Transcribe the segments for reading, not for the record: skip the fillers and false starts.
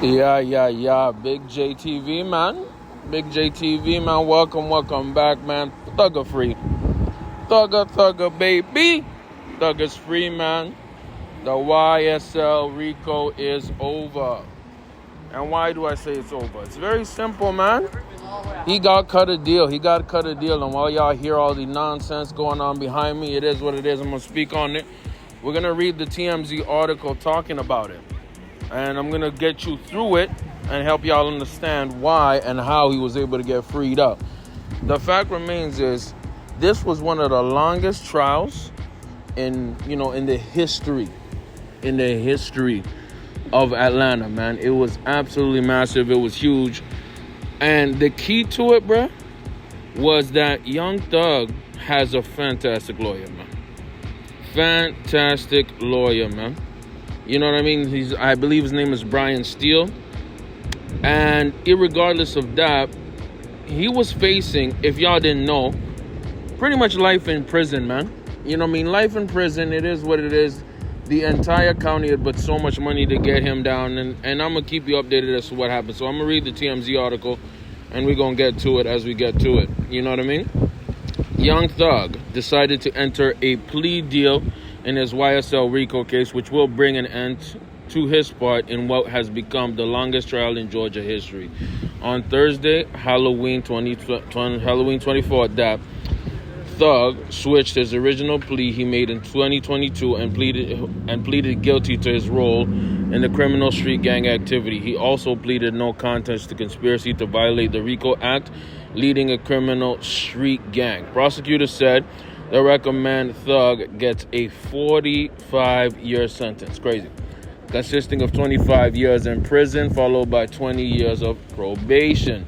Yeah. Big JTV, man. Big JTV, man. Welcome back, man. Thugger free. Thugger, baby. Thugger's free, man. The YSL Rico is over. And why do I say it's over? It's very simple, man. He got cut a deal. And while y'all hear all the nonsense going on behind me, it is what it is. I'm going to speak on it. We're going to read the TMZ article talking about it. And I'm going to get you through it and help y'all understand why and how he was able to get freed up. The fact remains is this was one of the longest trials in the history of Atlanta, man. It was absolutely massive. It was huge. And the key to it, bruh, was that Young Thug has a fantastic lawyer, man. Fantastic lawyer, man. You know what I mean? I believe his name is Brian Steele. And irregardless of that, he was facing, if y'all didn't know, pretty much life in prison, man. You know what I mean? Life in prison, it is what it is. The entire county had put so much money to get him down. And I'm going to keep you updated as to what happened. So I'm going to read the TMZ article, and we're going to get to it as we get to it. You know what I mean? Young Thug decided to enter a plea deal in his YSL Rico case, which will bring an end to his part in what has become the longest trial in Georgia history. On Thursday, Halloween 24th, that Thug switched his original plea he made in 2022 and pleaded guilty to his role in the criminal street gang activity. He also pleaded no contest to conspiracy to violate the RICO Act, leading a criminal street gang. Prosecutors said they recommend Thug gets a 45-year sentence. Crazy. Consisting of 25 years in prison, followed by 20 years of probation.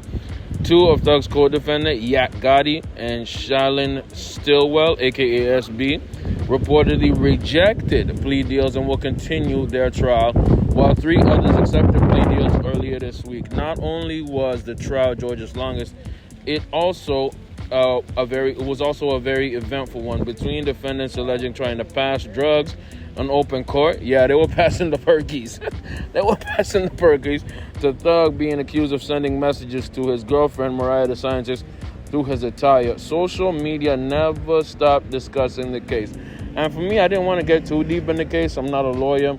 Two of Thug's co-defendants, Yak Gotti and Shalyn Stillwell, a.k.a. SB, reportedly rejected plea deals and will continue their trial, while three others accepted plea deals earlier this week. Not only was the trial Georgia's longest, it was also a very eventful one, between defendants alleging trying to pass drugs on open court. Yeah, they were passing the perkies. To Thug being accused of sending messages to his girlfriend, Mariah the Scientist, through his attire. Social media never stopped discussing the case. And for me, I didn't want to get too deep in the case. I'm not a lawyer.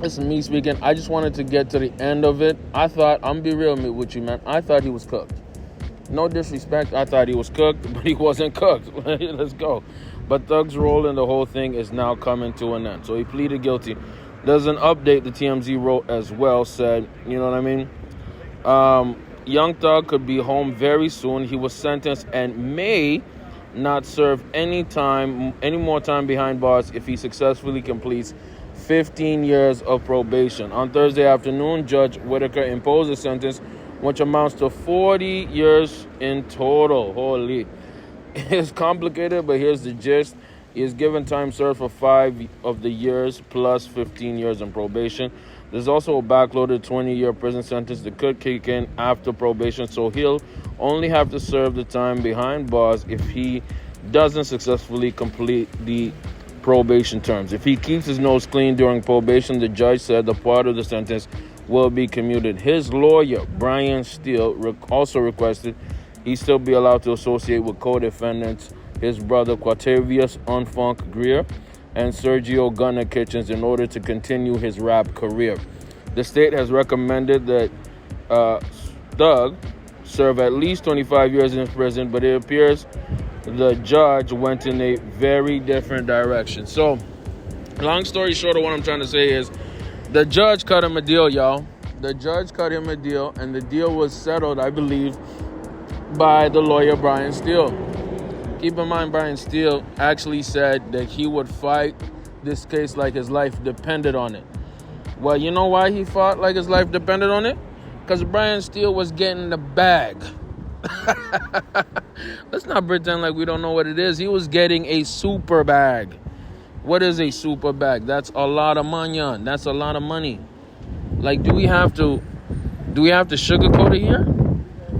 This is me speaking. I just wanted to get to the end of it. I'm be real with you, man. I thought he was cooked. No disrespect, I thought he was cooked, but he wasn't cooked. Let's go. But Thug's role in the whole thing is now coming to an end. So he pleaded guilty. There's an update the TMZ wrote as well, said, you know what I mean? Young Thug could be home very soon. He was sentenced and may not serve any more time behind bars if he successfully completes 15 years of probation. On Thursday afternoon, Judge Whitaker imposed a sentence which amounts to 40 years in total. Holy. It's complicated, but here's the gist. He is given time served for 5 of the years plus 15 years in probation. There's also a backloaded 20-year prison sentence that could kick in after probation, so he'll only have to serve the time behind bars if he doesn't successfully complete the probation terms. If he keeps his nose clean during probation, the judge said the part of the sentence will be commuted. His lawyer, Brian Steele, also requested he still be allowed to associate with co-defendants, his brother Quatavius Unfunk Greer and Sergio Gunner Kitchens, in order to continue his rap career. The state has recommended that Thug serve at least 25 years in prison, but it appears the judge went in a very different direction. So, long story short of what I'm trying to say is, the judge cut him a deal, y'all. The judge cut him a deal, and the deal was settled, I believe, by the lawyer Brian Steele. Keep in mind, Brian Steele actually said that he would fight this case like his life depended on it. Well, you know why he fought like his life depended on it? Because Brian Steele was getting the bag. Let's not pretend like we don't know what it is. He was getting a super bag. What is a super bag? That's a lot of money. That's a lot of money. Like, do we have to sugarcoat it here?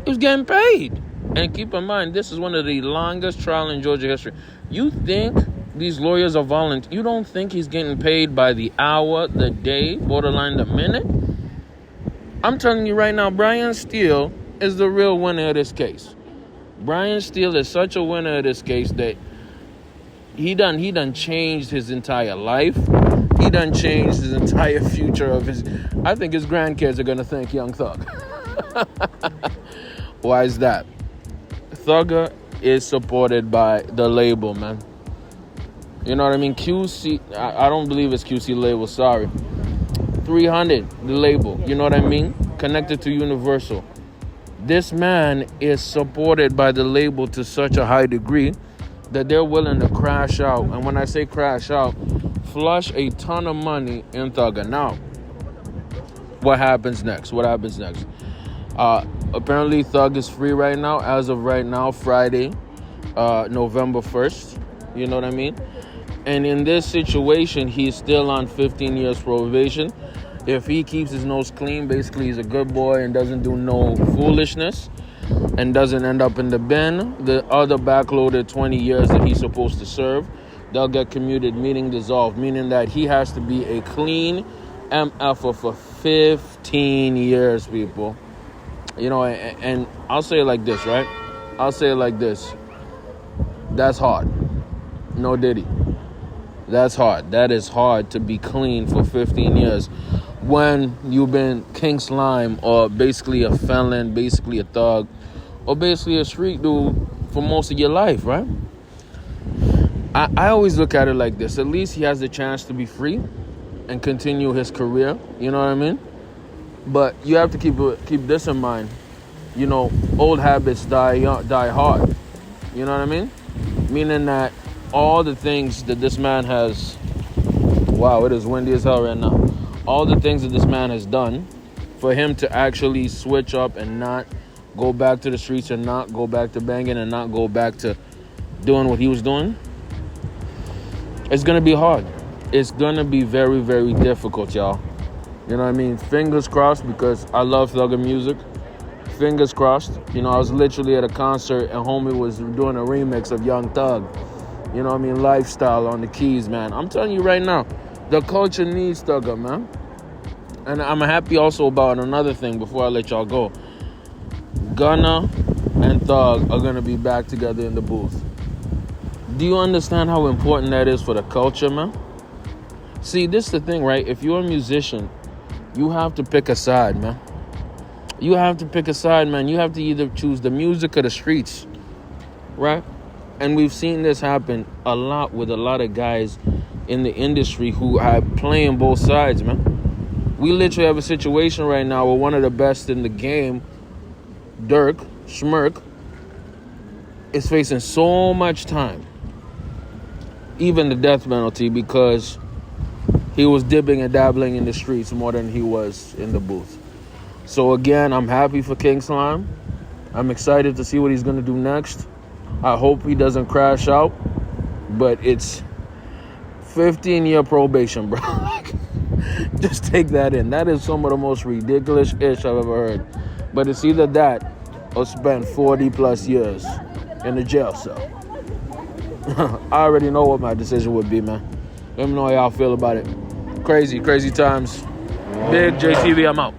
He was getting paid. And keep in mind, this is one of the longest trials in Georgia history. You think these lawyers are volunteer? You don't think he's getting paid by the hour, the day, borderline the minute? I'm telling you right now, Brian Steele is the real winner of this case. Brian Steele is such a winner of this case that he done changed his entire life. He done changed his entire future of his. I think his grandkids are gonna thank Young Thug. Why is that? Thugger is supported by the label, man. You know what I mean? QC, I don't believe it's QC label, sorry. 300, the label, you know what I mean? Connected to Universal. This man is supported by the label to such a high degree that they're willing to crash out. And when I say crash out, flush a ton of money in Thugger. Now, what happens next? Apparently Thug is free right now, as of right now, Friday, November 1st. You know what I mean? And in this situation, he's still on 15 years probation. If he keeps his nose clean, basically he's a good boy and doesn't do no foolishness and doesn't end up in the bin, the other backloaded 20 years that he's supposed to serve, they'll get commuted, meaning dissolved, meaning that he has to be a clean MF for 15 years, people. You know, and I'll say it like this, right? That's hard. No Diddy. That's hard. That is hard to be clean for 15 years when you've been King Slime or basically a felon, basically a thug, or basically a street dude for most of your life, right? I always look at it like this. At least he has the chance to be free and continue his career. You know what I mean? But you have to keep this in mind. You know, old habits die hard. You know what I mean? Meaning that all the things that this man has... Wow, it is windy as hell right now. All the things that this man has done for him to actually switch up and not go back to the streets and not go back to banging and not go back to doing what he was doing, it's going to be hard. It's going to be very, very difficult, y'all. You know what I mean? Fingers crossed, because I love Thugger music. Fingers crossed. You know, I was literally at a concert and homie was doing a remix of Young Thug. You know what I mean? Lifestyle on the keys, man. I'm telling you right now, the culture needs Thugger, man. And I'm happy also about another thing before I let y'all go. Gunna and Thug are going to be back together in the booth. Do you understand how important that is for the culture, man? See, this is the thing, right? If you're a musician, you have to pick a side, man. You have to pick a side, man. You have to either choose the music or the streets, right? And we've seen this happen a lot with a lot of guys in the industry who are playing both sides, man. We literally have a situation right now where one of the best in the game, Dirk, Schmirk, is facing so much time, even the death penalty, because he was dipping and dabbling in the streets more than he was in the booth. So again, I'm happy for King Slime. I'm excited to see what he's going to do next. I hope he doesn't crash out, but it's 15-year probation, bro. Just take that in. That is some of the most ridiculous ish I've ever heard. But it's either that or spend 40 plus years in the jail cell. I already know what my decision would be, man. Let me know how y'all feel about it. Crazy, crazy times. Big JTV, I'm out.